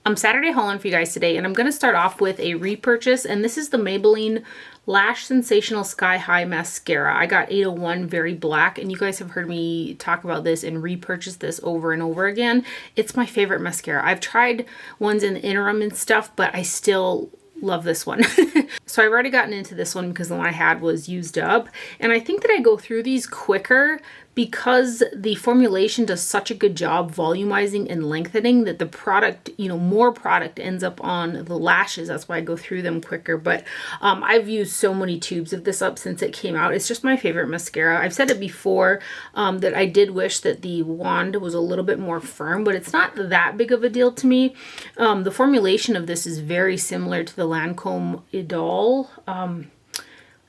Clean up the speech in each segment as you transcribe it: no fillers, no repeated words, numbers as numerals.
I'm Saturday hauling for you guys today, and I'm going to start off with a repurchase, and this is the Maybelline Lash Sensational Sky High Mascara. I got 801 Very Black, and you guys have heard me talk about this and repurchase this over and over again. It's my favorite mascara. I've tried ones in the interim and stuff, but I still love this one. So I've already gotten into this one because the one I had was used up, and I think that I go through these quicker because the formulation does such a good job volumizing and lengthening that the product, more product ends up on the lashes. That's why I go through them quicker. But I've used so many tubes of this up since it came out. It's just my favorite mascara. I've said it before that I did wish that the wand was a little bit more firm, but it's not that big of a deal to me. The formulation of this is very similar to the Lancome Idol.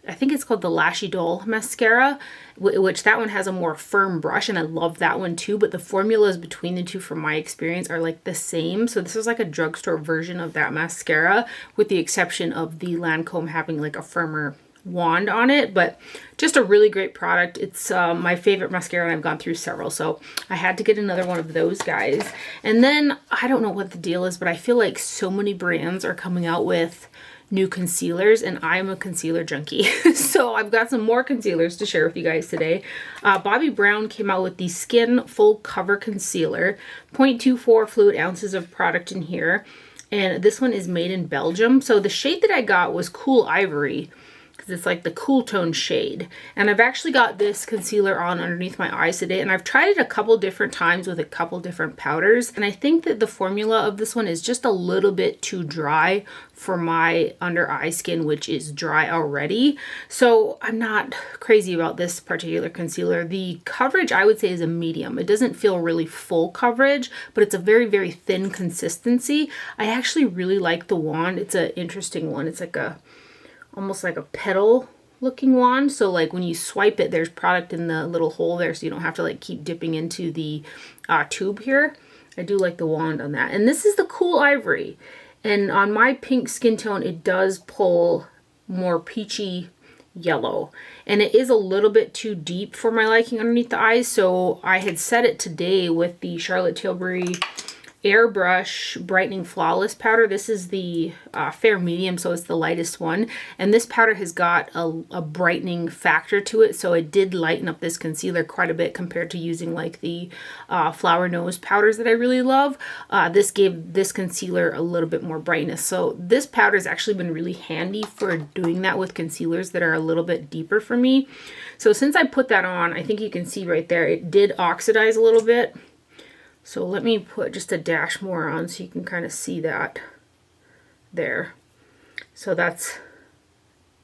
I think it's called the Lash Idol mascara, which that one has a more firm brush, and I love that one too, but the formulas between the two from my experience are like the same. So this is like a drugstore version of that mascara, with the exception of the Lancome having like a firmer wand on it, but just a really great product. It's my favorite mascara, and I've gone through several, so I had to get another one of those guys. And then I don't know what the deal is, but I feel like so many brands are coming out with new concealers, and I'm a concealer junkie. So I've got some more concealers to share with you guys today. Bobbi Brown came out with the Skin Full Cover Concealer, 0.24 fluid ounces of product in here, and this one is made in Belgium. So the shade that I got was Cool Ivory, because it's like the cool tone shade. And I've actually got this concealer on underneath my eyes today, and I've tried it a couple different times with a couple different powders, and I think that the formula of this one is just a little bit too dry for my under eye skin, which is dry already. So I'm not crazy about this particular concealer. The coverage, I would say, is a medium. It doesn't feel really full coverage, but it's a very, very thin consistency. I actually really like the wand. It's an interesting one. It's like almost like a petal looking wand. So like when you swipe it, there's product in the little hole there, so you don't have to like keep dipping into the tube here. I do like the wand on that. And this is the Cool Ivory. And on my pink skin tone, it does pull more peachy yellow. And it is a little bit too deep for my liking underneath the eyes. So I had set it today with the Charlotte Tilbury Airbrush Brightening Flawless powder. This is the fair medium, so it's the lightest one, and this powder has got a brightening factor to it, so it did lighten up this concealer quite a bit compared to using like the flower nose powders that I really love. This gave this concealer a little bit more brightness, so this powder has actually been really handy for doing that with concealers that are a little bit deeper for me. So since I put that on, I think you can see right there, it did oxidize a little bit. So let me put just a dash more on so you can kind of see that there. So that's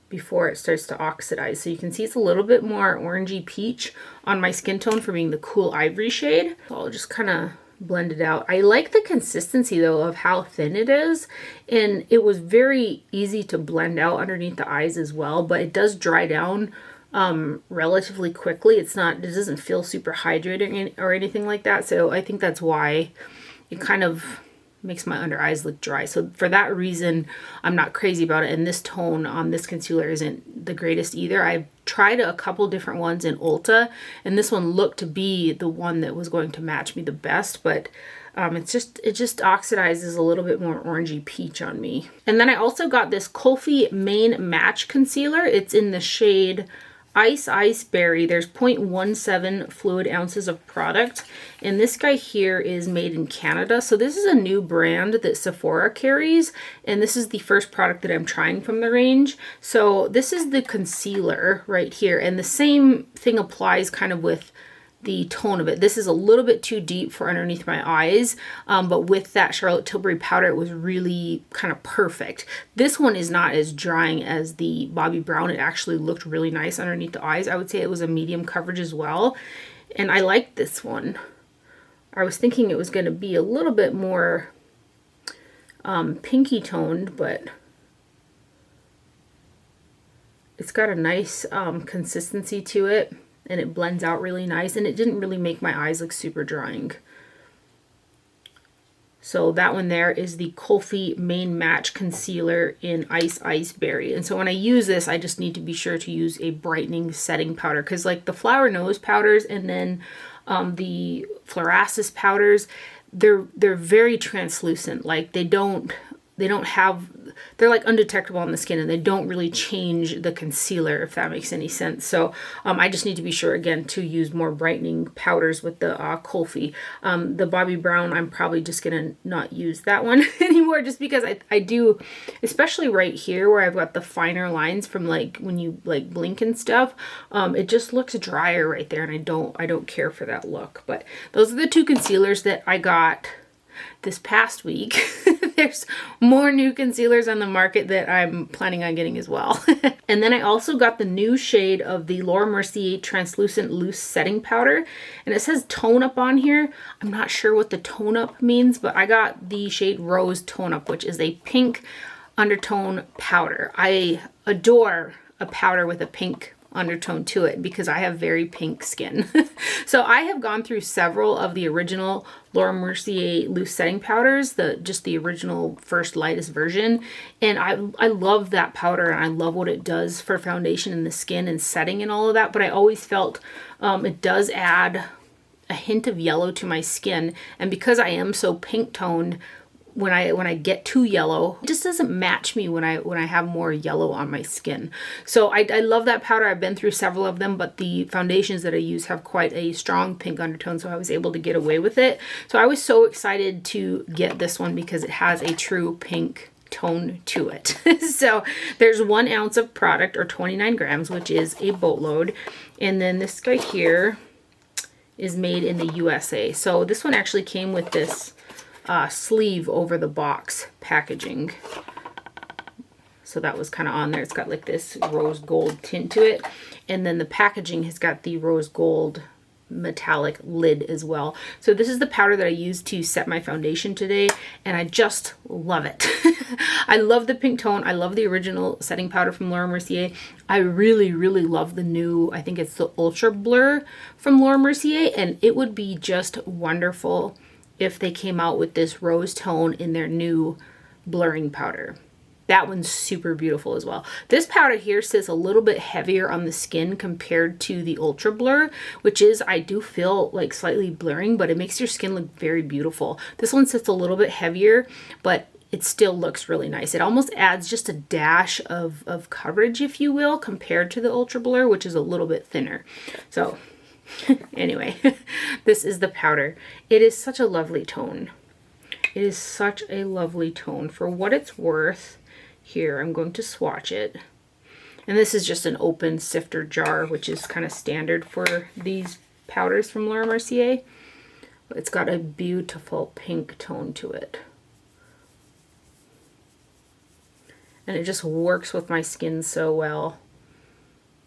before it starts to oxidize. So you can see it's a little bit more orangey peach on my skin tone for being the Cool Ivory shade. So I'll just kind of blend it out. I like the consistency though of how thin it is, and it was very easy to blend out underneath the eyes as well, but it does dry down relatively quickly. It doesn't feel super hydrating or anything like that. So I think that's why it kind of makes my under eyes look dry. So for that reason, I'm not crazy about it. And this tone on this concealer isn't the greatest either. I've tried a couple different ones in Ulta, and this one looked to be the one that was going to match me the best, but it just oxidizes a little bit more orangey peach on me. And then I also got this Kulfi Main Match Concealer. It's in the shade Ice Berry. There's 0.17 fluid ounces of product, and this guy here is made in Canada. So this is a new brand that Sephora carries, and this is the first product that I'm trying from the range. So this is the concealer right here, and the same thing applies kind of with the tone of it. This is a little bit too deep for underneath my eyes, but with that Charlotte Tilbury powder, it was really kind of perfect. This one is not as drying as the Bobbi Brown. It actually looked really nice underneath the eyes. I would say it was a medium coverage as well, and I liked this one. I was thinking it was going to be a little bit more pinky toned, but it's got a nice consistency to it, and it blends out really nice, and it didn't really make my eyes look super drying. So that one there is the Kulfi Main Match Concealer in Ice Berry. And so when I use this, I just need to be sure to use a brightening setting powder, because like the flower nose powders and then the Florasis powders, they're very translucent. Like they don't have, they're like undetectable on the skin, and they don't really change the concealer, if that makes any sense. So I just need to be sure again to use more brightening powders with the Kulfi. The Bobbi Brown, I'm probably just gonna not use that one anymore, just because I do, especially right here where I've got the finer lines from like when you like blink and stuff, it just looks drier right there, and I don't care for that look. But those are the two concealers that I got this past week. There's more new concealers on the market that I'm planning on getting as well. And then I also got the new shade of the Laura Mercier Translucent Loose Setting Powder. And it says Tone Up on here. I'm not sure what the Tone Up means, but I got the shade Rose Tone Up, which is a pink undertone powder. I adore a powder with a pink undertone to it because I have very pink skin. So I have gone through several of the original Laura Mercier loose setting powders, just the original first lightest version, and I love that powder, and I love what it does for foundation and the skin and setting and all of that. But I always felt it does add a hint of yellow to my skin, and because I am so pink toned, when I get too yellow, it just doesn't match me when I have more yellow on my skin. So I love that powder. I've been through several of them, but the foundations that I use have quite a strong pink undertone, so I was able to get away with it. So I was so excited to get this one because it has a true pink tone to it. So there's 1 ounce of product, or 29 grams, which is a boatload. And then this guy here is made in the USA. So this one actually came with this sleeve over the box packaging, so that was kind of on there. It's got like this rose gold tint to it, and then the packaging has got the rose gold metallic lid as well. So this is the powder that I used to set my foundation today, and I just love it. I love the pink tone. I love the original setting powder from Laura Mercier. I really love the new, I think it's the Ultra Blur from Laura Mercier, and it would be just wonderful if they came out with this rose tone in their new blurring powder. That one's super beautiful as well. This powder here sits a little bit heavier on the skin compared to the Ultra Blur, which is, I do feel like slightly blurring, but it makes your skin look very beautiful. This one sits a little bit heavier, but it still looks really nice. It almost adds just a dash of coverage, if you will, compared to the Ultra Blur, which is a little bit thinner. So anyway, this is the powder. It is such a lovely tone. It is such a lovely tone. For what it's worth, here, I'm going to swatch it. And this is just an open sifter jar, which is kind of standard for these powders from Laura Mercier. But it's got a beautiful pink tone to it. And it just works with my skin so well.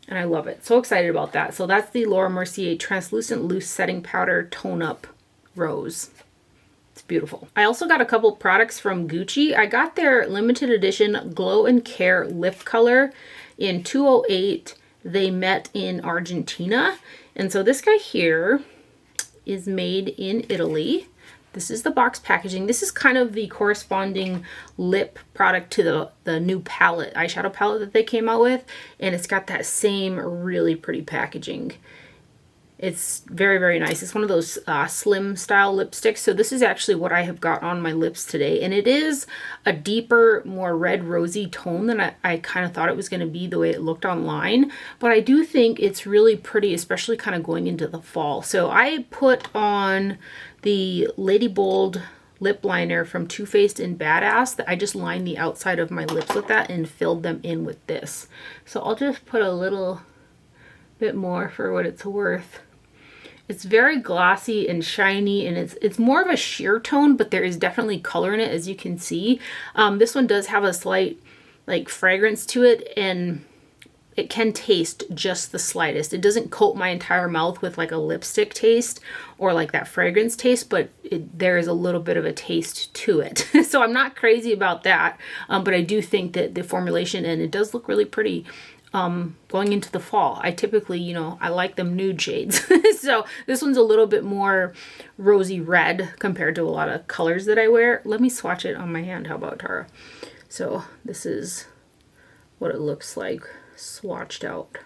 And I love it. So excited about that. So that's the Laura Mercier Translucent Loose Setting Powder Tone Up Rose. It's beautiful. I also got a couple products from Gucci. I got their limited edition Glow and Care lip color in 208. They met in Argentina. And so this guy here is made in Italy. This is the box packaging. This is kind of the corresponding lip product to the new palette, eyeshadow palette that they came out with. And it's got that same really pretty packaging. It's very nice. It's one of those slim style lipsticks. So this is actually what I have got on my lips today. And it is a deeper, more red rosy tone than I kind of thought it was going to be the way it looked online. But I do think it's really pretty, especially kind of going into the fall. So I put on the Lady Bold lip liner from Too Faced and Badass. That I just lined the outside of my lips with that and filled them in with this. So I'll just put a little bit more for what it's worth. It's very glossy and shiny, and it's more of a sheer tone, but there is definitely color in it, as you can see. This one does have a slight like fragrance to it, and it can taste just the slightest. It doesn't coat my entire mouth with like a lipstick taste or like that fragrance taste, but there is a little bit of a taste to it. So I'm not crazy about that, but I do think that the formulation, and it does look really pretty going into the fall. I typically, you know, I like them nude shades. So this one's a little bit more rosy red compared to a lot of colors that I wear. Let me swatch it on my hand. How about, Tara? So this is what it looks like swatched out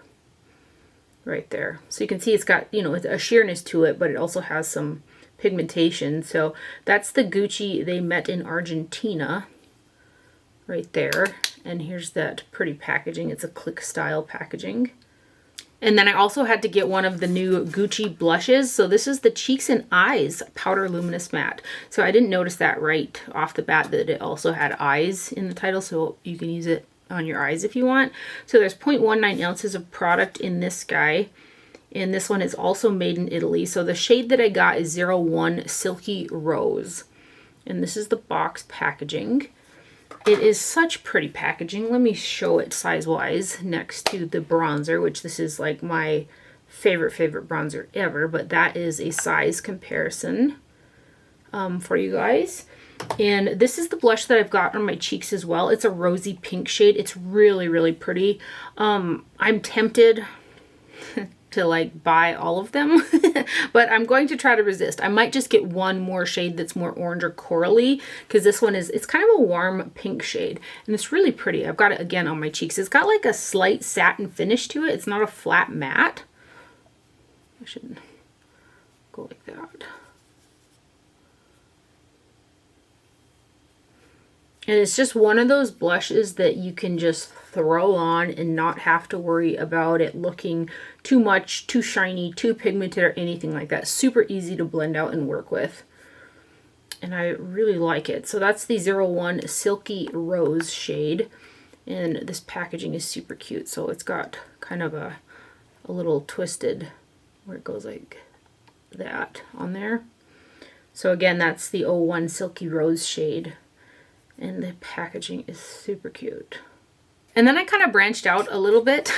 right there. So you can see it's got, you know, a sheerness to it, but it also has some pigmentation. So that's the Gucci They Met in Argentina right there. And here's that pretty packaging. It's a click style packaging. And then I also had to get one of the new Gucci blushes. So this is the Cheeks and Eyes Powder Luminous Matte. So I didn't notice that right off the bat that it also had eyes in the title. So you can use it on your eyes if you want. So there's 0.19 ounces of product in this guy. And this one is also made in Italy. So the shade that I got is 01 Silky Rose. And this is the box packaging. It is such pretty packaging. Let me show it size-wise next to the bronzer, which this is like my favorite bronzer ever. But that is a size comparison for you guys. And this is the blush that I've got on my cheeks as well. It's a rosy pink shade. It's really, really pretty. I'm tempted to like buy all of them, but I'm going to try to resist. I might just get one more shade that's more orange or corally, because this one it's kind of a warm pink shade and it's really pretty. I've got it again on my cheeks. It's got like a slight satin finish to it. It's not a flat matte. I should go like that. And it's just one of those blushes that you can just throw on and not have to worry about it looking too much, too shiny, too pigmented, or anything like that. Super easy to blend out and work with. And I really like it. So that's the 01 Silky Rose shade. And this packaging is super cute. So it's got kind of a little twisted where it goes like that on there. So again, that's the 01 Silky Rose shade. And the packaging is super cute. And then I kind of branched out a little bit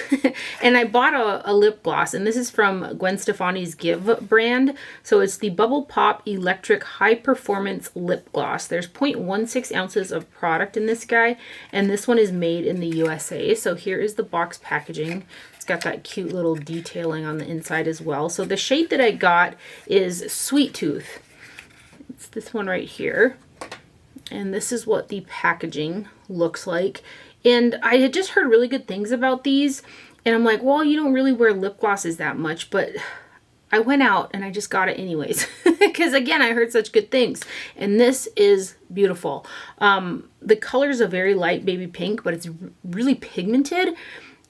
and I bought a lip gloss, and this is from Gwen Stefani's Give brand. So it's the Bubble Pop Electric High Performance Lip Gloss. There's 0.16 ounces of product in this guy, and this one is made in the USA. So here is the box packaging. It's got that cute little detailing on the inside as well. So the shade that I got is Sweet Tooth. It's this one right here. And this is what the packaging looks like. And I had just heard really good things about these. And I'm like, well, you don't really wear lip glosses that much. But I went out and I just got it anyways. Because again, I heard such good things. And this is beautiful. The color is a very light baby pink, but it's really pigmented.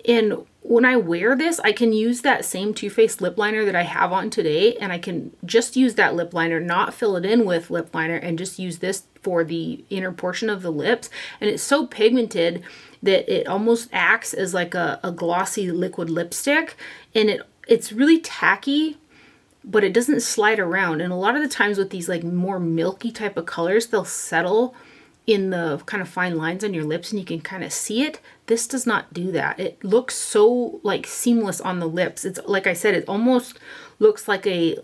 And when I wear this, I can use that same Too Faced lip liner that I have on today, and I can just use that lip liner, not fill it in with lip liner, and just use this for the inner portion of the lips. And it's so pigmented that it almost acts as like a glossy liquid lipstick, and it's really tacky, but it doesn't slide around. And a lot of the times with these like more milky type of colors, they'll settle in the kind of fine lines on your lips and you can kind of see it. This does not do that. It looks so like seamless on the lips. It's like I said, it almost looks like a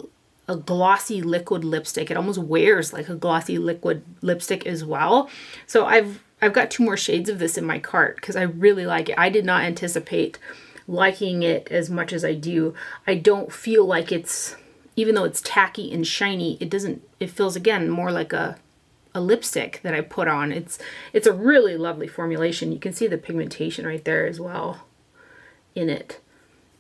glossy liquid lipstick. It almost wears like a glossy liquid lipstick as well. So I've got 2 more shades of this in my cart because I really like it. I did not anticipate liking it as much as I do. I don't feel like it's, even though it's tacky and shiny, it feels again more like a lipstick that I put on. It's a really lovely formulation. You can see the pigmentation right there as well in it.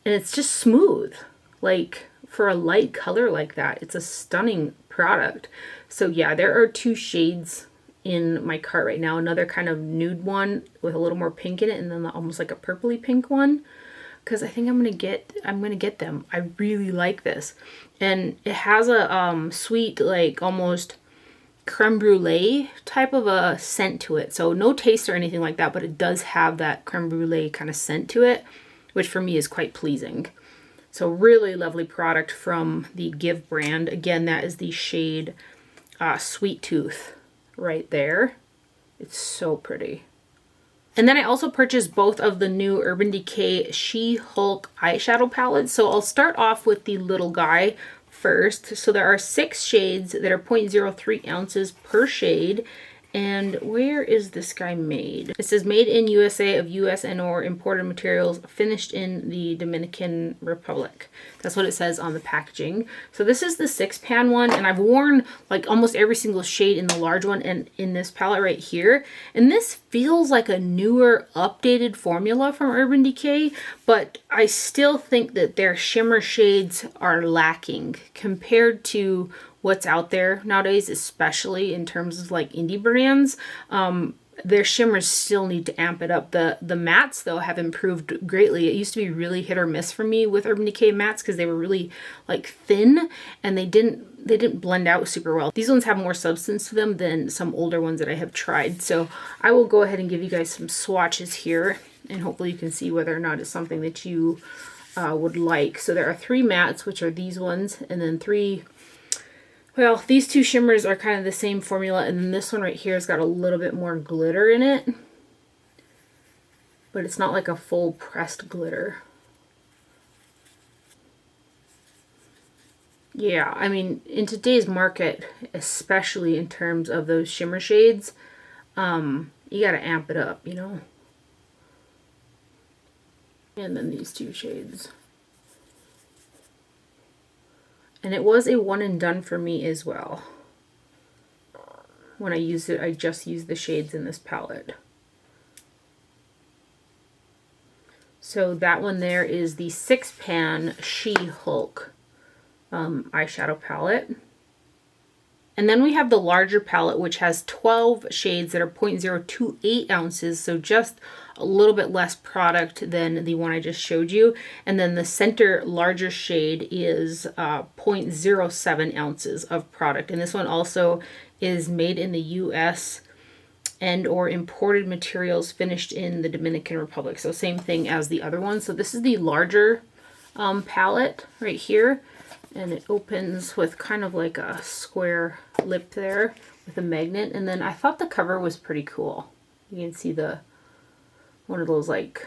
And it's just smooth. Like for a light color like that, it's a stunning product. So yeah, there are 2 shades in my cart right now. Another kind of nude one with a little more pink in it, and then almost like a purpley pink one. Because I think I'm gonna get them. I really like this. And it has a sweet, like almost creme brulee type of a scent to it. So no taste or anything like that, but it does have that creme brulee kind of scent to it, which for me is quite pleasing. So really lovely product from the Give brand. Again, that is the shade Sweet Tooth right there. It's so pretty. And then I also purchased both of the new Urban Decay She-Hulk eyeshadow palettes. So I'll start off with the little guy first. So there are 6 shades that are 0.03 ounces per shade. And where is this guy made? It says made in USA of US and or imported materials, finished in the Dominican Republic. That's what it says on the packaging. So this is the 6-pan one, and I've worn like almost every single shade in the large one and in this palette right here. And this feels like a newer, updated formula from Urban Decay, but I still think that their shimmer shades are lacking compared to what's out there nowadays, especially in terms of like indie brands. Their shimmers still need to amp it up. The mattes though have improved greatly. It used to be really hit or miss for me with Urban Decay mattes because they were really like thin and they didn't blend out super well. These ones have more substance to them than some older ones that I have tried. So I will go ahead and give you guys some swatches here and hopefully you can see whether or not it's something that you would like. So there are 3 mattes, which are these ones, and then 3. Well, these 2 shimmers are kind of the same formula, and then this one right here has got a little bit more glitter in it. But it's not like a full pressed glitter. Yeah, I mean, in today's market, especially in terms of those shimmer shades, you gotta amp it up, you know? And then these 2 shades. And it was a one and done for me as well. When I used it, I just used the shades in this palette. So that one there is the 6-pan She-Hulk eyeshadow palette. And then we have the larger palette, which has 12 shades that are 0.028 ounces, so just a little bit less product than the one I just showed you. And then the center larger shade is 0.07 ounces of product. And this one also is made in the US and or imported materials finished in the Dominican Republic. So same thing as the other one. So this is the larger palette right here. And it opens with kind of like a square lip there with a magnet. And then I thought the cover was pretty cool. You can see one of those like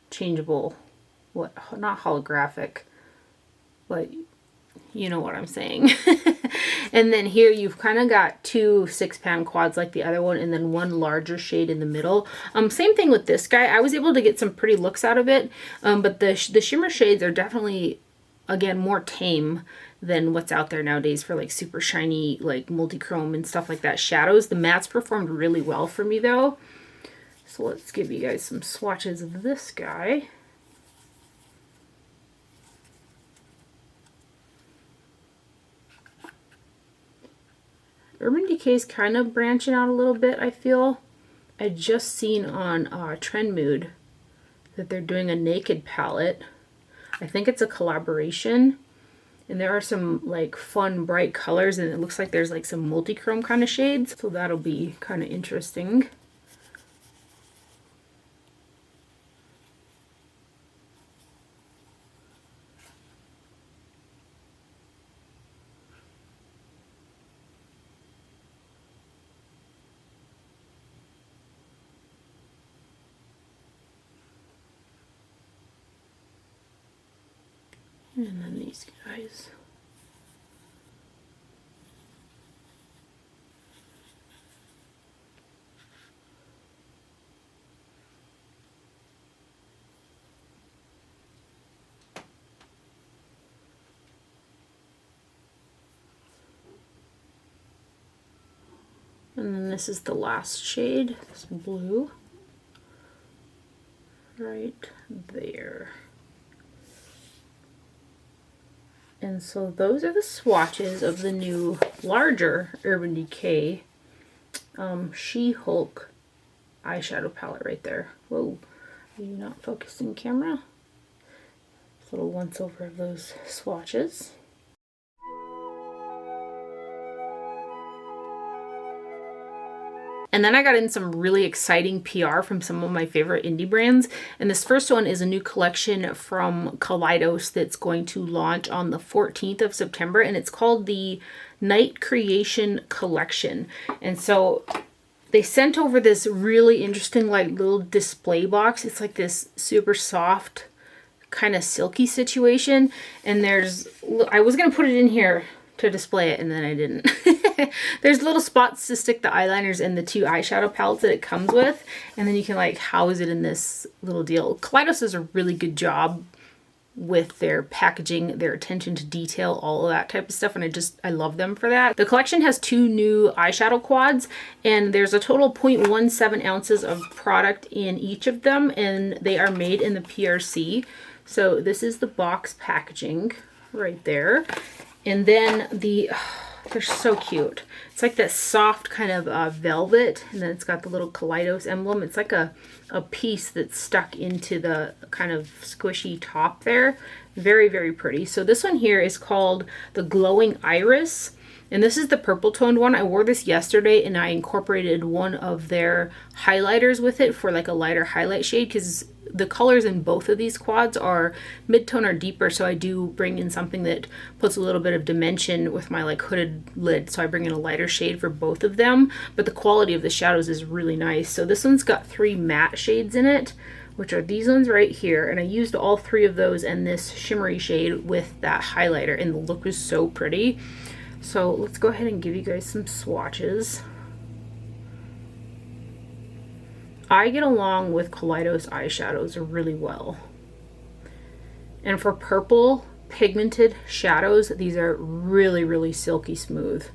changeable, not holographic, but you know what I'm saying. And then here you've kind of got 2 6-pan quads like the other one, and then 1 larger shade in the middle. Same thing with this guy. I was able to get some pretty looks out of it, but the shimmer shades are definitely, again, more tame than what's out there nowadays for like super shiny, like multi-chrome and stuff like that shadows. The mattes performed really well for me though. So let's give you guys some swatches of this guy. Urban Decay is kind of branching out a little bit, I feel. I just seen on Trend Mood that they're doing a naked palette. I think it's a collaboration, and there are some like fun bright colors, and it looks like there's like some multi-chrome kind of shades, so that'll be kind of interesting. And then these guys. And then this is the last shade, this blue, right there. And so those are the swatches of the new larger Urban Decay She-Hulk eyeshadow palette right there. Whoa, are you not focusing camera? A little once over of those swatches. And then I got in some really exciting PR from some of my favorite indie brands. And this first one is a new collection from Kaleidos that's going to launch on the 14th of September. And it's called the Night Creation Collection. And so they sent over this really interesting like little display box. It's like this super soft kind of silky situation. And I was going to put it in here to display it, and then I didn't. There's little spots to stick the eyeliners and the 2 eyeshadow palettes that it comes with, and then you can like house it in this little deal. Kaleidos does a really good job with their packaging, their attention to detail, all of that type of stuff, and I love them for that. The collection has 2 new eyeshadow quads, and there's a total 0.17 ounces of product in each of them, and they are made in the PRC. So this is the box packaging right there. And then They're so cute. It's like that soft kind of velvet, and then it's got the little Kaleidos emblem. It's like a piece that's stuck into the kind of squishy top there. Very, very pretty. So this one here is called the Glowing Iris. And this is the purple toned one. I wore this yesterday and I incorporated one of their highlighters with it for like a lighter highlight shade, because the colors in both of these quads are mid-tone or deeper. So I do bring in something that puts a little bit of dimension with my like hooded lid. So I bring in a lighter shade for both of them, but the quality of the shadows is really nice. So this one's got 3 matte shades in it, which are these ones right here. And I used all 3 of those and this shimmery shade with that highlighter, and the look was so pretty. So let's go ahead and give you guys some swatches. I get along with Kaleidos eyeshadows really well. And for purple pigmented shadows, these are really, really silky smooth.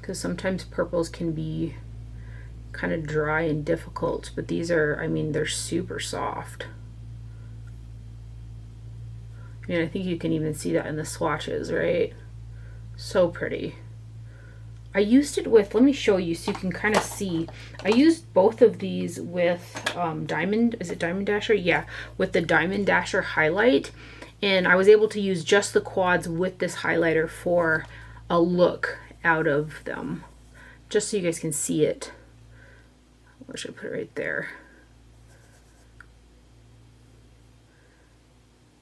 Because sometimes purples can be kind of dry and difficult, but these are, I mean, they're super soft. I mean, I think you can even see that in the swatches, right? So pretty. I used it with, let me show you so you can kind of see. I used both of these with Diamond, is it Diamond Dasher? Yeah, with the Diamond Dasher highlight. And I was able to use just the quads with this highlighter for a look out of them. Just so you guys can see it. Where should I put it? Right there.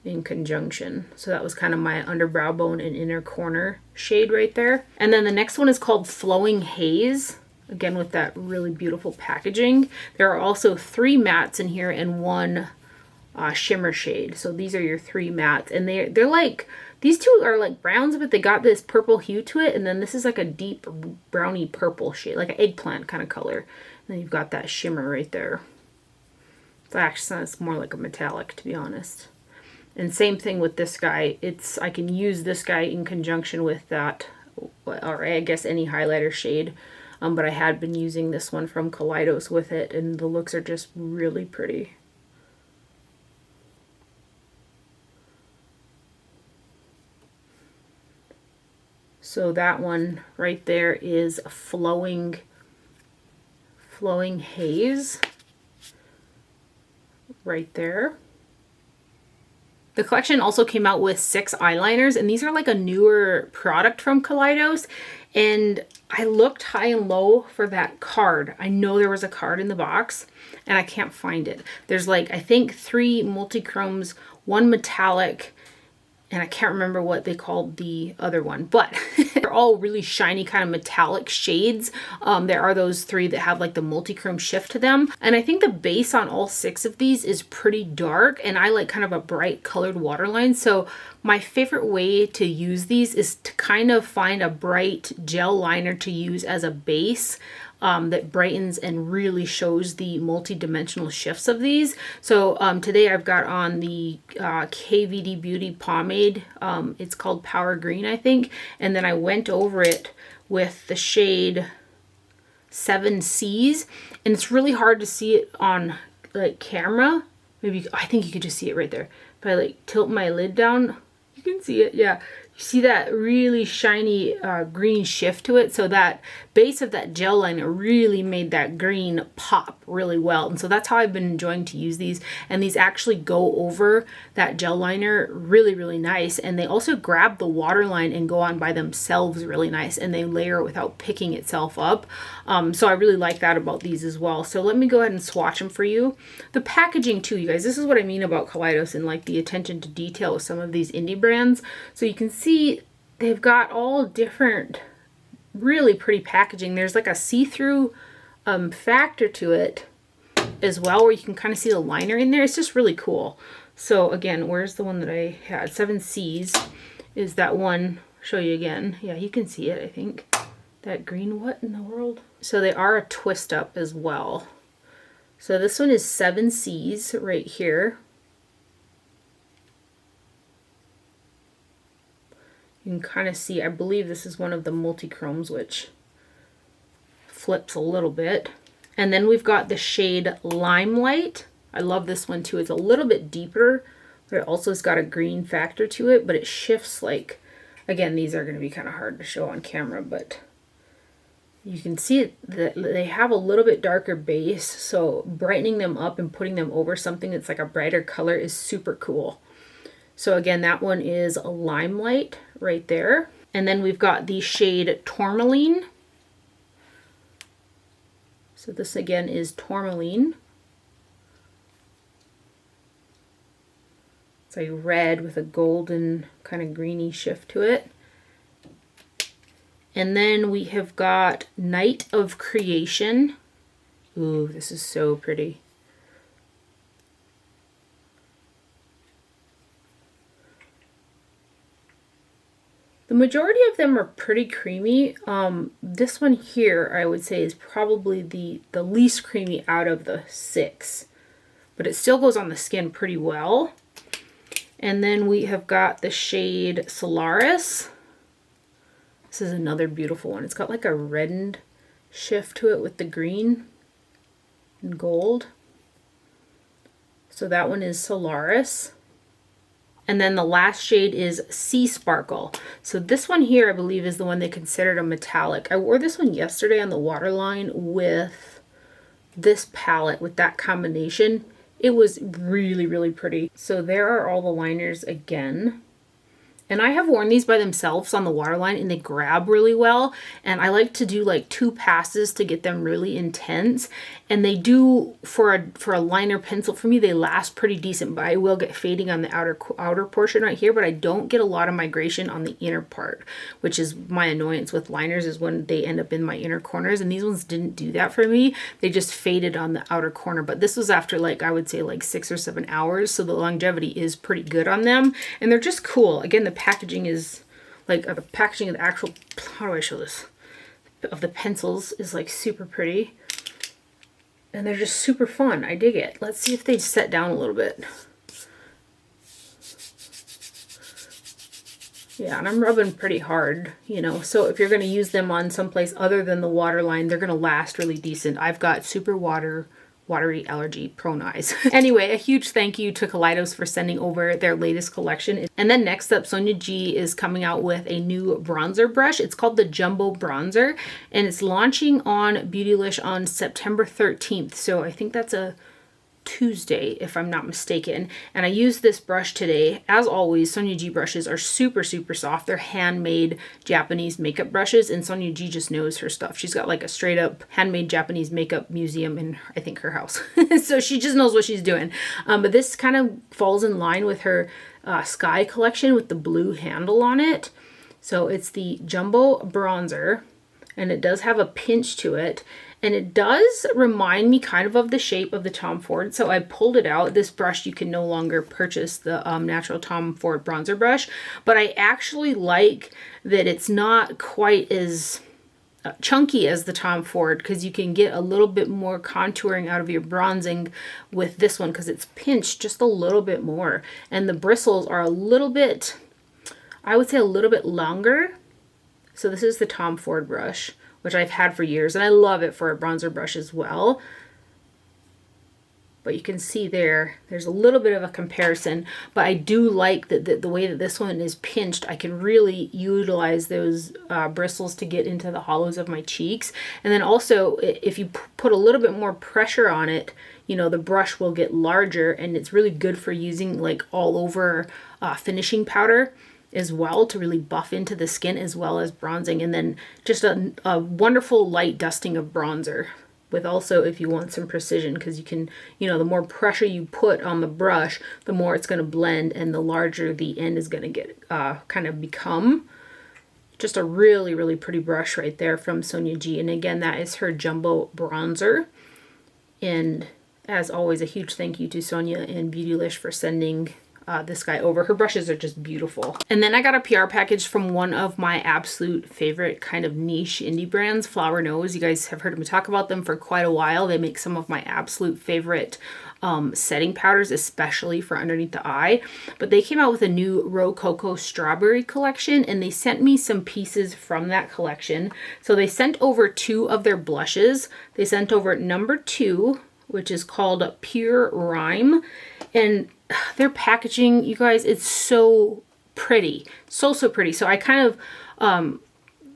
In conjunction. So that was kind of my underbrow bone and inner corner shade right there. And then the next one is called Flowing Haze. Again, with that really beautiful packaging. There are also 3 mattes in here and 1 shimmer shade. So these are your 3 mattes. And they're like, these 2 are like browns, but they got this purple hue to it. And then this is like a deep browny purple shade, like an eggplant kind of color. And then you've got that shimmer right there. It's actually, it's more like a metallic, to be honest. And same thing with this guy. I can use this guy in conjunction with that, or I guess any highlighter shade. But I had been using this one from Kaleidos with it, and the looks are just really pretty. So that one right there is Flowing Haze. Right there. The collection also came out with 6 eyeliners, and these are like a newer product from Kaleidos. And I looked high and low for that card. I know there was a card in the box and I can't find it. There's like, I think 3 multi-chromes, 1 metallic, and I can't remember what they called the other one, but they're all really shiny kind of metallic shades. There are those 3 that have like the multi-chrome shift to them. And I think the base on all 6 of these is pretty dark, and I like kind of a bright colored waterline. So my favorite way to use these is to kind of find a bright gel liner to use as a base. That brightens and really shows the multi-dimensional shifts of these. So today I've got on the KVD Beauty pomade. It's called Power Green, I think. And then I went over it with the shade 7Cs. And it's really hard to see it on like camera. Maybe, I think you could just see it right there. If I like tilt my lid down, you can see it, yeah. You see that really shiny green shift to it. So that base of that gel liner really made that green pop really well. And so that's how I've been enjoying to use these. And these actually go over that gel liner really, really nice. And they also grab the waterline and go on by themselves really nice. And they layer without picking itself up. So I really like that about these as well. So let me go ahead and swatch them for you. The packaging too, you guys, this is what I mean about Kaleidos and like the attention to detail with some of these indie brands. So you can see they've got all different really pretty packaging. There's like a see-through factor to it as well, where you can kind of see the liner in there. It's just really cool. So again, where's the one that I had? 7Cs is that one. Show you again. Yeah, you can see it, I think. That green, what in the world? So they are a twist up as well. So this one is 7Cs right here. You can kind of see, I believe this is one of the multi-chromes, which flips a little bit. And then we've got the shade Limelight. I love this one too. It's a little bit deeper, but it also has got a green factor to it, but it shifts like, Again, these are going to be kind of hard to show on camera, but you can see that they have a little bit darker base, so brightening them up and putting them over something that's like a brighter color is super cool. So again, that one is a Limelight right there. And then we've got the shade Tourmaline. So this again is Tourmaline. It's a red with a golden kind of greeny shift to it. And then we have got Night of Creation. Ooh, this is so pretty. The majority of them are pretty creamy. This one here, I would say, is probably the least creamy out of the 6. But it still goes on the skin pretty well. And then we have got the shade Solaris. This is another beautiful one. It's got like a reddened shift to it with the green and gold. So that one is Solaris. And then the last shade is Sea Sparkle. So this one here, I believe, is the one they considered a metallic. I wore this one yesterday on the waterline with this palette, with that combination. It was really, really pretty. So there are all the liners again. And I have worn these by themselves on the waterline and they grab really well. And I like to do like 2 passes to get them really intense. And they do, for a liner pencil, for me, they last pretty decent, but I will get fading on the outer portion right here, but I don't get a lot of migration on the inner part, which is my annoyance with liners, is when they end up in my inner corners. And these ones didn't do that for me. They just faded on the outer corner, but this was after like, I would say like 6 or 7 hours. So the longevity is pretty good on them. And they're just cool. Again, the packaging is like, the packaging of the actual, how do I show this? Of the pencils is like super pretty. And they're just super fun. I dig it. Let's see if they set down a little bit. Yeah, and I'm rubbing pretty hard, you know. So if you're going to use them on someplace other than the waterline, they're going to last really decent. I've got super watery allergy prone eyes. Anyway, a huge thank you to Kaleidos for sending over their latest collection. And then next up, Sonia G is coming out with a new bronzer brush. It's called the Jumbo Bronzer, and it's launching on Beautylish on September 13th. So I think that's a Tuesday, if I'm not mistaken. And I used this brush today. As always, Sonia G brushes are super, super soft. They're handmade Japanese makeup brushes, and Sonia G just knows her stuff. She's got like a straight up handmade Japanese makeup museum in, I think, her house. So she just knows what she's doing. But this kind of falls in line with her Sky collection with the blue handle on it. So it's the Jumbo Bronzer, and it does have a pinch to it. And it does remind me kind of the shape of the Tom Ford. So I pulled it out. This brush, you can no longer purchase the natural Tom Ford bronzer brush. But I actually like that it's not quite as chunky as the Tom Ford, because you can get a little bit more contouring out of your bronzing with this one, because it's pinched just a little bit more. And the bristles are a little bit, I would say a little bit longer. So this is the Tom Ford brush, which I've had for years, and I love it for a bronzer brush as well. But you can see there's a little bit of a comparison, but I do like that the way that this one is pinched, I can really utilize those bristles to get into the hollows of my cheeks. And then also, if you put a little bit more pressure on it, you know, the brush will get larger, and it's really good for using like all over finishing powder as well, to really buff into the skin as well as bronzing. And then just a wonderful light dusting of bronzer, with also, if you want some precision, because you can, you know, the more pressure you put on the brush, the more it's going to blend, and the larger the end is going to get kind of become. Just a really, really pretty brush right there from Sonia G. And again, that is her Jumbo Bronzer. And as always, a huge thank you to Sonia and Beautylish for sending this guy over. Her brushes are just beautiful. And then I got a PR package from one of my absolute favorite kind of niche indie brands, Flower Nose. You guys have heard me talk about them for quite a while. They make some of my absolute favorite setting powders, especially for underneath the eye. But they came out with a new Rococo Strawberry collection, and they sent me some pieces from that collection. So they sent over 2 of their blushes. They sent over number 2, which is called Pure Rhyme. And their packaging, you guys, it's so pretty. So pretty. So I kind of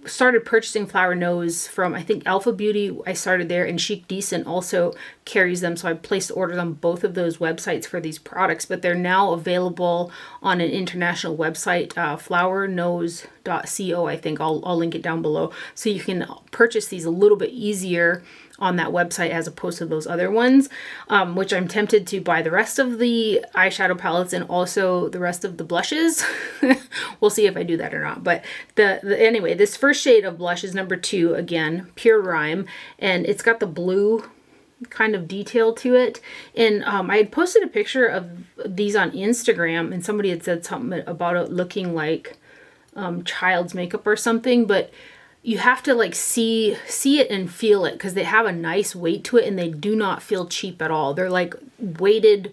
started purchasing Flower Nose from, I think, Alpha Beauty. I started there, and Chic Decent also carries them, so I placed orders on both of those websites for these products, but they're now available on an international website, flowernose.co, I think. I'll link it down below, so you can purchase these a little bit easier on that website as opposed to those other ones, which I'm tempted to buy the rest of the eyeshadow palettes and also the rest of the blushes. We'll see if I do that or not. But anyway, this first shade of blush is number 2, again, Pure Rhyme, and it's got the blue kind of detail to it. And I had posted a picture of these on Instagram, and somebody had said something about it looking like child's makeup or something, but you have to like see it and feel it, because they have a nice weight to it and they do not feel cheap at all. They're like weighted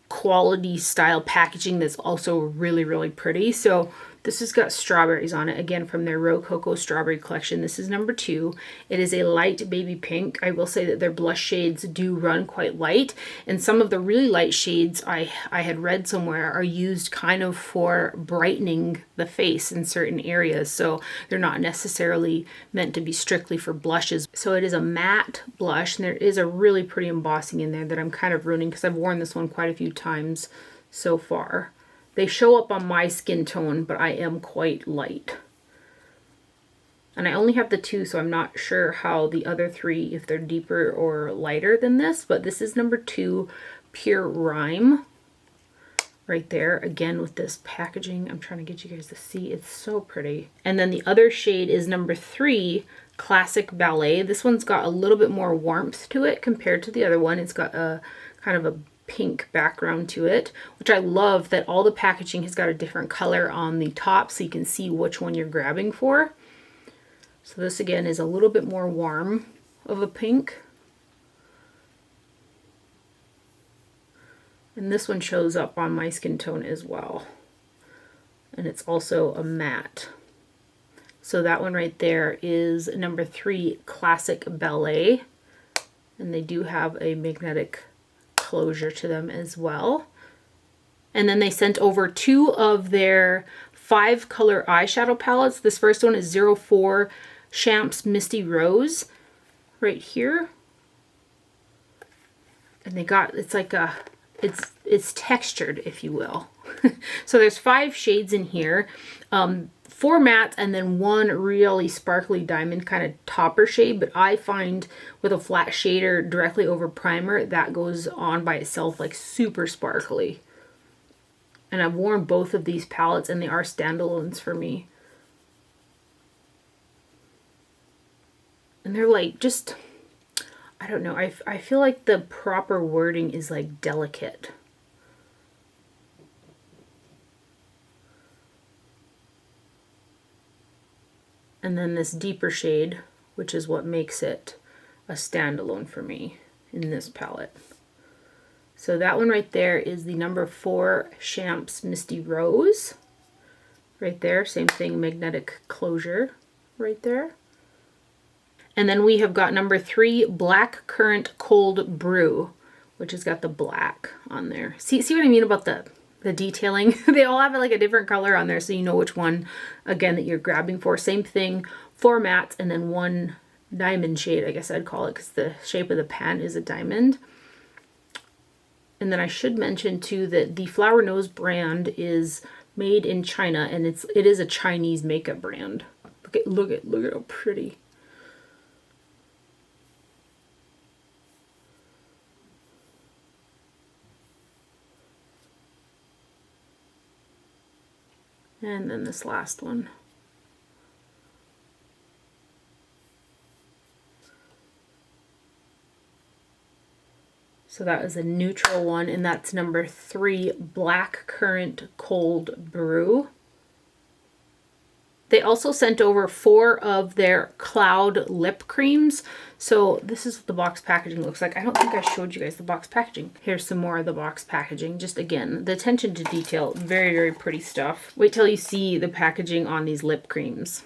quality style packaging that's also really pretty. So this has got strawberries on it, again from their Rococo Strawberry Collection. This is number 2. It is a light baby pink. I will say that their blush shades do run quite light, and some of the really light shades I had read somewhere are used kind of for brightening the face in certain areas, so they're not necessarily meant to be strictly for blushes. So it is a matte blush, and there is a really pretty embossing in there that I'm kind of ruining because I've worn this one quite a few times so far. They show up on my skin tone, but I am quite light. And I only have the 2, so I'm not sure how the other 3, if they're deeper or lighter than this, but this is number 2, Pure Rhyme. Right there, again with this packaging. I'm trying to get you guys to see. It's so pretty. And then the other shade is number 3, Classic Ballet. This one's got a little bit more warmth to it compared to the other one. It's got a kind of a pink background to it, which I love that all the packaging has got a different color on the top so you can see which one you're grabbing for. So this again is a little bit more warm of a pink. And this one shows up on my skin tone as well. And it's also a matte. So that one right there is number 3, Classic Ballet. And they do have a magnetic closure to them as well. And then they sent over 2 of their 5 color eyeshadow palettes. This first one is 04 Champs Misty Rose right here. And they got, it's like a, it's textured, if you will. So there's 5 shades in here. 4 mattes and then 1 really sparkly diamond kind of topper shade, but I find with a flat shader directly over primer, that goes on by itself like super sparkly. And I've worn both of these palettes and they are standalones for me. And they're like just, I don't know, I feel like the proper wording is like delicate. And then this deeper shade, which is what makes it a standalone for me in this palette. So that one right there is the number 4 Champs Misty Rose. Right there, same thing, magnetic closure right there. And then we have got number 3 Black Currant Cold Brew, which has got the black on there. See what I mean about the detailing? They all have like a different color on there, so you know which one, again, that you're grabbing for. Same thing, 4 mattes and then 1 diamond shade, I guess I'd call it, because the shape of the pan is a diamond. And then I should mention too that the Flower Nose brand is made in China, and it is a Chinese makeup brand. Look at how pretty. And then this last one. So that is a neutral one, and that's number 3 Black Currant Cold Brew. They also sent over 4 of their Cloud lip creams. So this is what the box packaging looks like. I don't think I showed you guys the box packaging. Here's some more of the box packaging. Just again, the attention to detail, very pretty stuff. Wait till you see the packaging on these lip creams.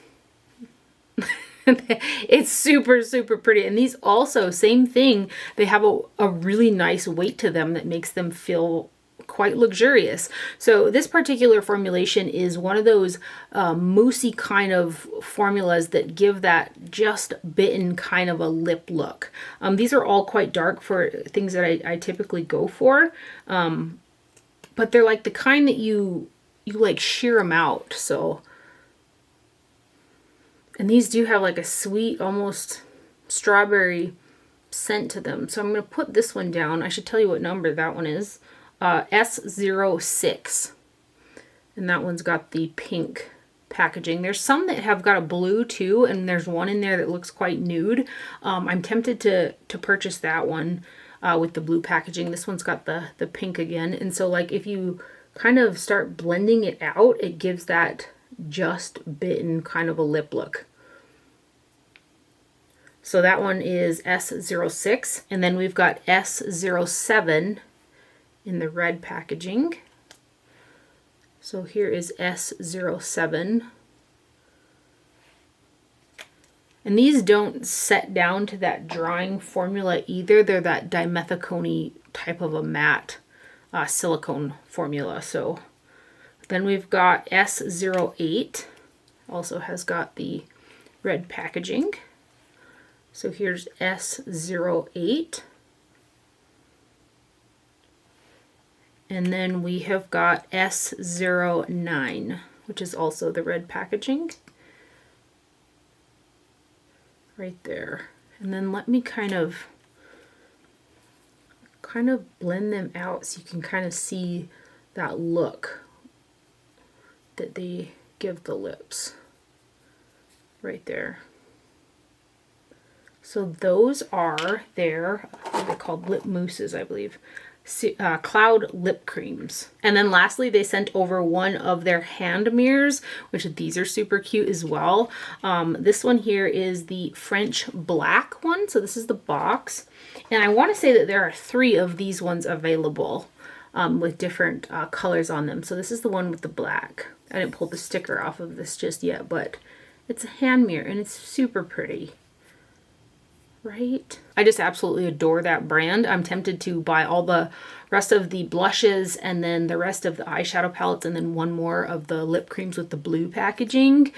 It's super pretty. And these also, same thing, they have a really nice weight to them that makes them feel quite luxurious. So this particular formulation is one of those moussey kind of formulas that give that just bitten kind of a lip look. These are all quite dark for things that I typically go for, but they're like the kind that you like shear them out. So, and these do have like a sweet, almost strawberry scent to them. So I'm going to put this one down. I should tell you what number that one is. S06. And that one's got the pink packaging. There's some that have got a blue too, and there's one in there that looks quite nude. I'm tempted to purchase that one with the blue packaging. This one's got the pink again. And so like if you kind of start blending it out, it gives that just bitten kind of a lip look. So that one is S06, and then we've got S07 in the red packaging. So here is S07. And these don't set down to that drying formula either. They're that dimethicone type of a matte silicone formula. So then we've got S08, also has got the red packaging. So here's S08. And then we have got S09, which is also the red packaging. Right there. And then let me kind of blend them out so you can kind of see that look that they give the lips. Right there. So those are their, what are they called? Lip mousses, I believe. Cloud lip creams. And then lastly, they sent over one of their hand mirrors, which these are super cute as well. This one here is the French black one. So this is the box. And I want to say that there are 3 of these ones available with different colors on them. So this is the one with the black. I didn't pull the sticker off of this just yet, but it's a hand mirror and it's super pretty. Right? I just absolutely adore that brand. I'm tempted to buy all the rest of the blushes and then the rest of the eyeshadow palettes and then one more of the lip creams with the blue packaging.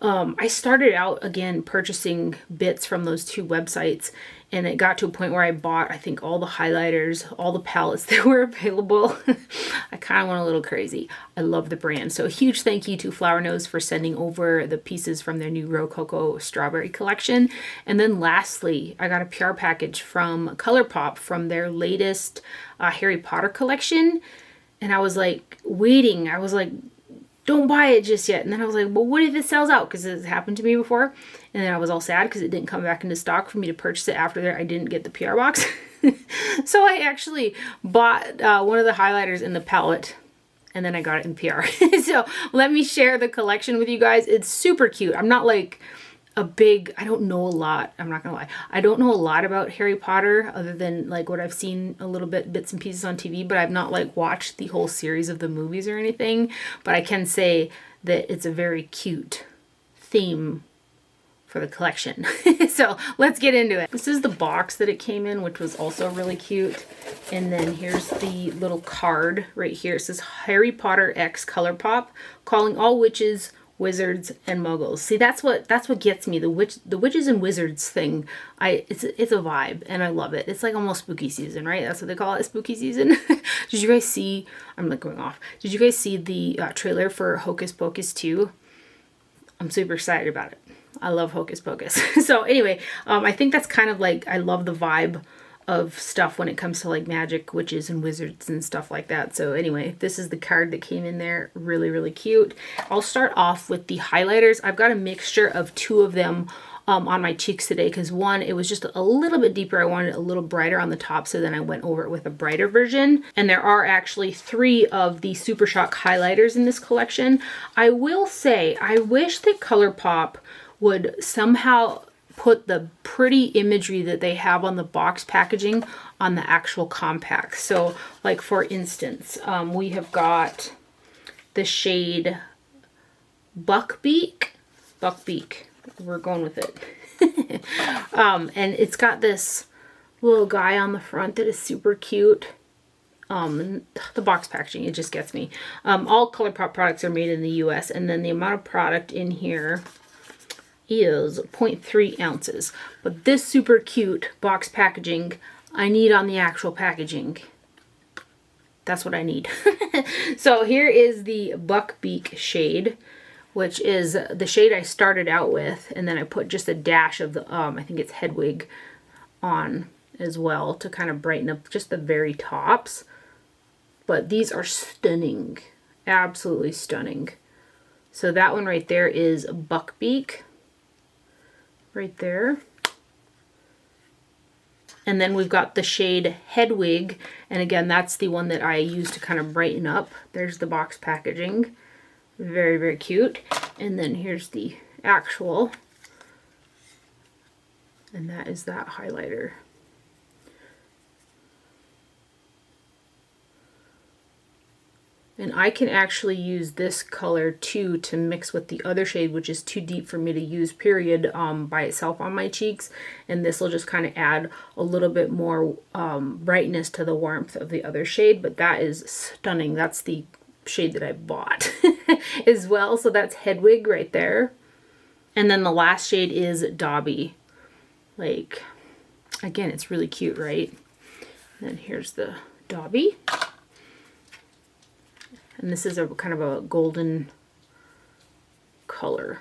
I started out again purchasing bits from those 2 websites, and it got to a point where I bought, I think, all the highlighters, all the palettes that were available. I kind of went a little crazy. I love the brand. So a huge thank you to Flower Nose for sending over the pieces from their new Rococo Strawberry collection. And then lastly, I got a PR package from Colourpop from their latest Harry Potter collection. And I was like waiting. I was like, don't buy it just yet. And then I was like, well, what if it sells out? Because it's happened to me before. And then I was all sad because it didn't come back into stock for me to purchase it after there. I didn't get the PR box. So I actually bought one of the highlighters in the palette, and then I got it in PR. So let me share the collection with you guys. It's super cute. I'm not like a big, I don't know a lot. I'm not gonna lie. I don't know a lot about Harry Potter other than like what I've seen a little bit, bits and pieces on TV, but I've not like watched the whole series of the movies or anything. But I can say that it's a very cute theme for the collection. So let's get into it. This is the box that it came in, which was also really cute. And then here's the little card right here. It says Harry Potter X Colourpop, calling all witches, wizards, and muggles. See, that's what gets me. The witches and wizards thing. It's a vibe, and I love it. It's like almost spooky season, right? That's what they call it, spooky season. Did you guys see? I'm like going off. Did you guys see the trailer for Hocus Pocus 2? I'm super excited about it. I love Hocus Pocus. So anyway, I think that's kind of like, I love the vibe of stuff when it comes to like magic, witches, and wizards and stuff like that. So anyway, this is the card that came in there. Really, really cute. I'll start off with the highlighters. I've got a mixture of 2 of them on my cheeks today because one, it was just a little bit deeper. I wanted it a little brighter on the top, so then I went over it with a brighter version. And there are actually 3 of the Super Shock highlighters in this collection. I will say, I wish that Colourpop would somehow put the pretty imagery that they have on the box packaging on the actual compact. So like for instance, we have got the shade Buckbeak. We're going with it. And it's got this little guy on the front that is super cute. The box packaging, it just gets me. All Colourpop products are made in the US, and then the amount of product in here is 0.3 ounces. But this super cute box packaging, I need on the actual packaging. That's what I need. So here is the Buckbeak shade, which is the shade I started out with, and then I put just a dash of the, I think it's Hedwig on as well to kind of brighten up just the very tops. But these are stunning, absolutely stunning. So that one right there is Buckbeak, right there. And then we've got the shade Hedwig, and again, that's the one that I use to kind of brighten up. There's the box packaging. Very, very cute. And then here's the actual, and that is that highlighter. And I can actually use this color too to mix with the other shade, which is too deep for me to use period by itself on my cheeks. And this will just kind of add a little bit more brightness to the warmth of the other shade. But that is stunning. That's the shade that I bought as well. So that's Hedwig right there. And then the last shade is Dobby. Like, again, it's really cute, right? And then here's the Dobby. And this is a kind of a golden color.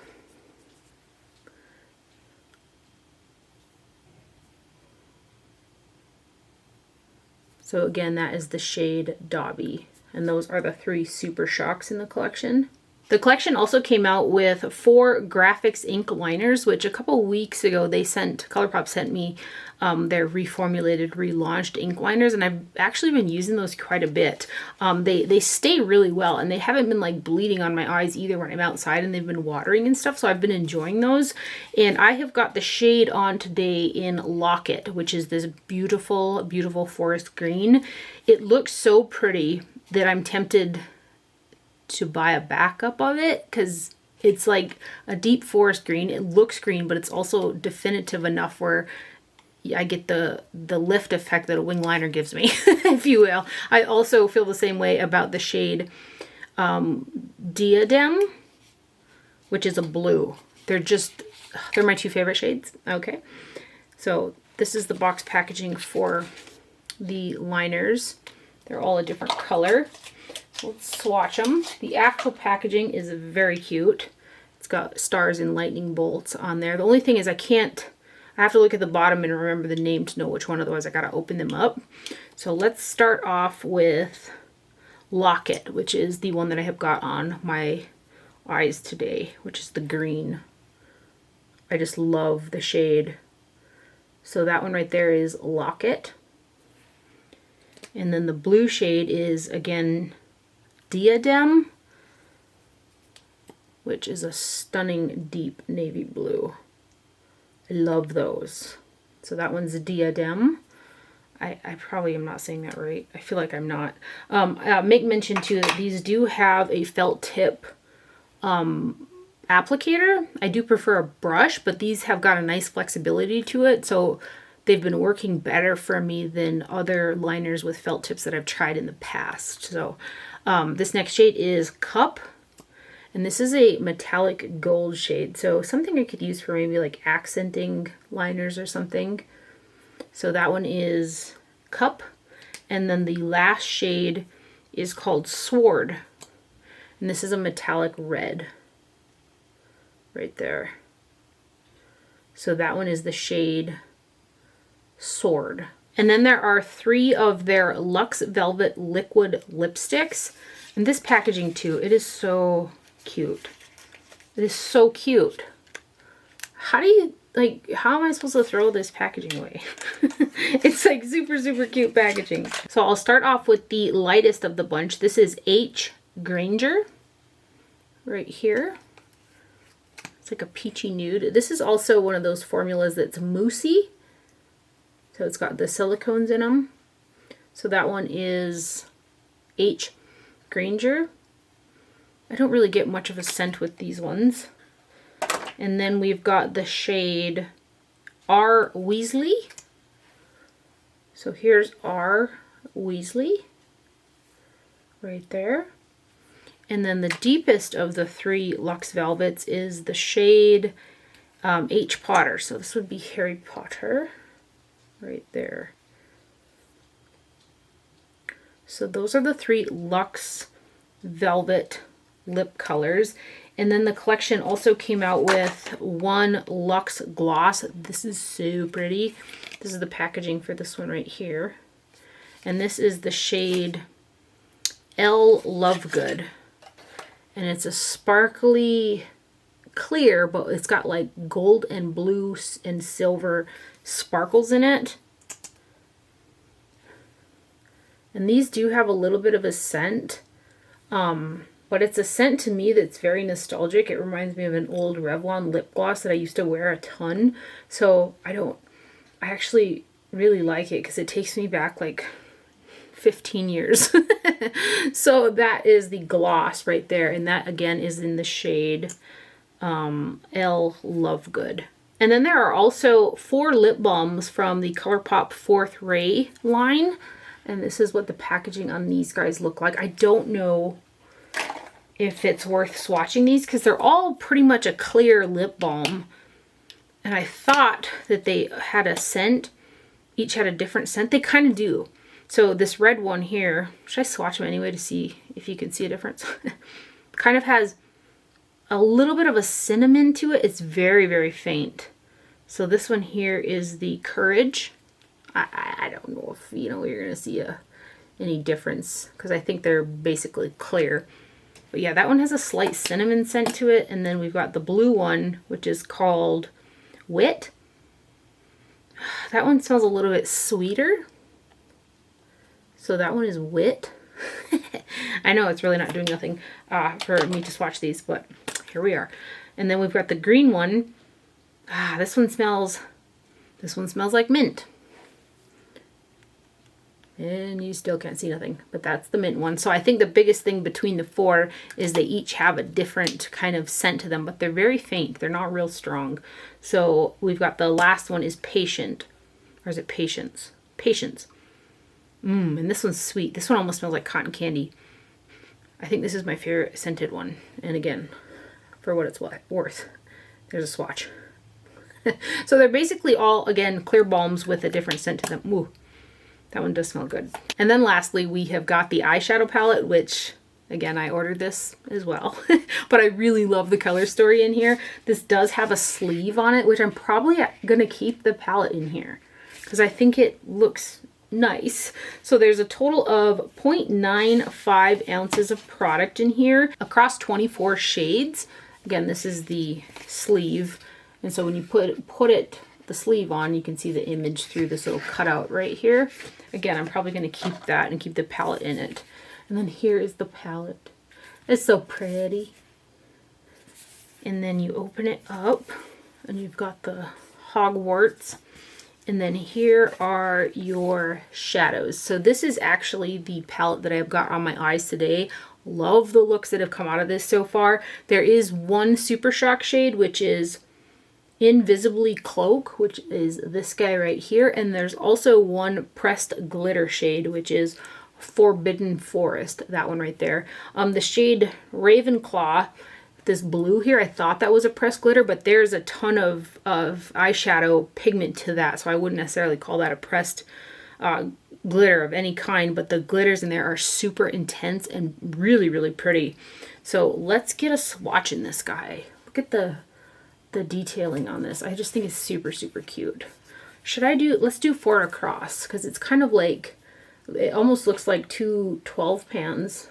So again, that is the shade Dobby. And those are the 3 Super Shocks in the collection. The collection also came out with 4 graphics ink liners, which a couple weeks ago Colourpop sent me their reformulated, relaunched ink liners, and I've actually been using those quite a bit. They stay really well, and they haven't been like bleeding on my eyes either when I'm outside and they've been watering and stuff, so I've been enjoying those. And I have got the shade on today in Locket, which is this beautiful, beautiful forest green. It looks so pretty that I'm tempted to buy a backup of it, because it's like a deep forest green. It looks green, but it's also definitive enough where I get the lift effect that a wing liner gives me, if you will. I also feel the same way about the shade Diadem, which is a blue. They're my 2 favorite shades. Okay, so this is the box packaging for the liners. They're all a different color. Let's swatch them. The actual packaging is very cute. It's got stars and lightning bolts on there. The only thing is I have to look at the bottom and remember the name to know which one, otherwise I gotta open them up. So let's start off with Locket, which is the one that I have got on my eyes today, which is the green. I just love the shade. So that one right there is Locket. And then the blue shade is, again, Diadem, which is a stunning deep navy blue. I love those. So that one's a Diadem. I probably am not saying that right. I feel like I'm not. Make mention too that these do have a felt tip applicator. I do prefer a brush, but these have got a nice flexibility to it. So they've been working better for me than other liners with felt tips that I've tried in the past. So this next shade is Cup, and this is a metallic gold shade. So something I could use for maybe like accenting liners or something. So that one is Cup. And then the last shade is called Sword. And this is a metallic red right there. So that one is the shade Sword. And then there are 3 of their Luxe Velvet Liquid Lipsticks. And this packaging too, it is so cute. It is so cute. How am I supposed to throw this packaging away? It's like super, super cute packaging. So I'll start off with the lightest of the bunch. This is H. Granger right here. It's like a peachy nude. This is also one of those formulas that's moussey. So it's got the silicones in them. So that one is H. Granger. I don't really get much of a scent with these ones. And then we've got the shade R. Weasley. So here's R. Weasley. right there. And then the deepest of the 3 Luxe Velvets is the shade H. Potter. So this would be Harry Potter right there. So those are the 3 Luxe Velvet lip colors. And then the collection also came out with 1 Luxe Gloss. This is so pretty. This is the packaging for this one right here. And this is the shade L Lovegood. And it's a sparkly clear, but it's got like gold and blue and silver sparkles in it. And these do have a little bit of a scent, but it's a scent to me that's very nostalgic. It reminds me of an old Revlon lip gloss that I used to wear a ton. So I actually really like it because it takes me back like 15 years. So that is the gloss right there. And that again is in the shade L Lovegood. And then there are also 4 lip balms from the Colourpop 4th Ray line. And this is what the packaging on these guys look like. I don't know if it's worth swatching these because they're all pretty much a clear lip balm. And I thought that they had a scent. Each had a different scent. They kind of do. So this red one here, should I swatch them anyway to see if you can see a difference? Kind of has a little bit of a cinnamon to it. It's very, very faint. So this one here is the Courage. I don't know if, you know, you're going to see any difference because I think they're basically clear. But yeah, that one has a slight cinnamon scent to it. And then we've got the blue one, which is called Wit. That one smells a little bit sweeter. So that one is Wit. I know it's really not doing nothing for me to swatch these, but here we are. And then we've got the green one. This one smells like mint. And you still can't see nothing, but that's the mint one. So I think the biggest thing between the 4 is they each have a different kind of scent to them, but they're very faint. They're not real strong. So we've got the last one is Patient. Or is it Patience? Patience. And this one's sweet. This one almost smells like cotton candy. I think this is my favorite scented one. And again, for what it's worth, there's a swatch. So they're basically all, again, clear balms with a different scent to them. Ooh. That one does smell good. And then lastly, we have got the eyeshadow palette, which, again, I ordered this as well. But I really love the color story in here. This does have a sleeve on it, which I'm probably going to keep the palette in here because I think it looks nice. So there's a total of 0.95 ounces of product in here across 24 shades. Again, this is the sleeve. And so when you put the sleeve on, you can see the image through this little cutout right here. Again, I'm probably going to keep that and keep the palette in it. And then here is the palette. It's so pretty. And then you open it up and you've got the Hogwarts. And then here are your shadows. So this is actually the palette that I've got on my eyes today. Love the looks that have come out of this so far. There is one Super Shock shade, which is Invisibly Cloak, which is this guy right here. And there's also one pressed glitter shade, which is Forbidden Forest, that one right there. The shade Ravenclaw, this blue here, I thought that was a pressed glitter, but there's a ton of eyeshadow pigment to that, so I wouldn't necessarily call that a pressed glitter of any kind, but the glitters in there are super intense and really, really pretty. So let's get a swatch in this guy. Look at the detailing on this. I just think it's super, super cute. Let's do 4 across, because it's kind of like, it almost looks like 2 12 pans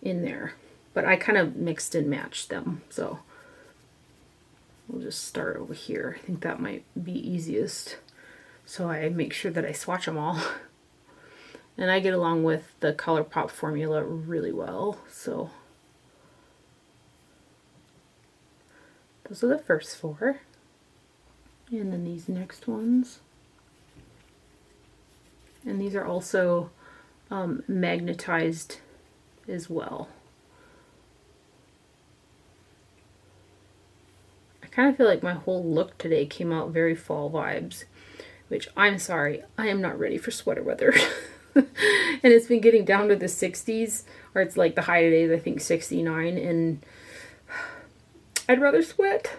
in there. But I kind of mixed and matched them. So we'll just start over here. I think that might be easiest. So I make sure that I swatch them all. And I get along with the Colourpop formula really well. So those are the first 4. And then these next ones. And these are also magnetized as well. I kind of feel like my whole look today came out very fall vibes, which I'm sorry, I am not ready for sweater weather. And it's been getting down to the 60s, or it's like the high today is I think 69, and I'd rather sweat.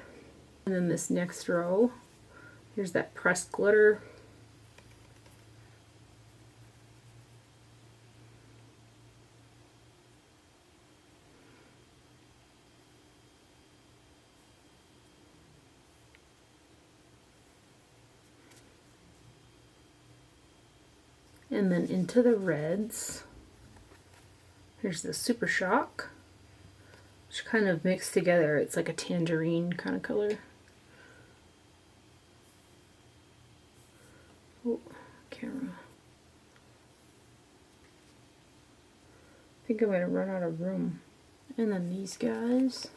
And then this next row, here's that pressed glitter. And then into the reds. Here's the Super Shock, which kind of mixed together. It's like a tangerine kind of color. Oh, camera. I think I'm going to run out of room. And then these guys.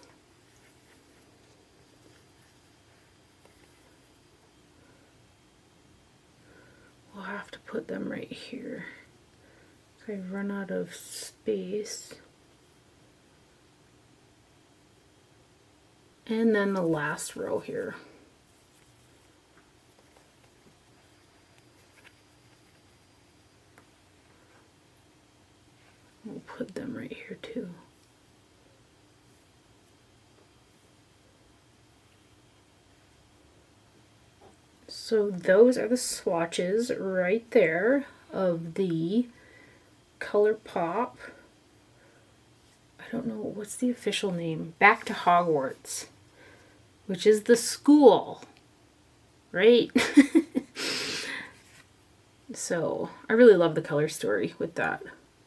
We'll have to put them right here. So I run out of space. And then the last row here. We'll put them right here too. So those are the swatches right there of the Colourpop. I don't know, what's the official name? Back to Hogwarts, which is the school, right? So I really love the color story with that.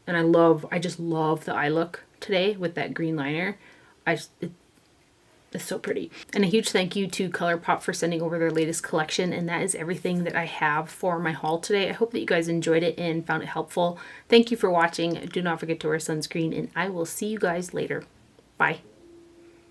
And I just love the eye look today with that green liner. It's so pretty. And a huge thank you to Colourpop for sending over their latest collection. And that is everything that I have for my haul today. I hope that you guys enjoyed it and found it helpful. Thank you for watching. Do not forget to wear sunscreen, and I will see you guys later. Bye.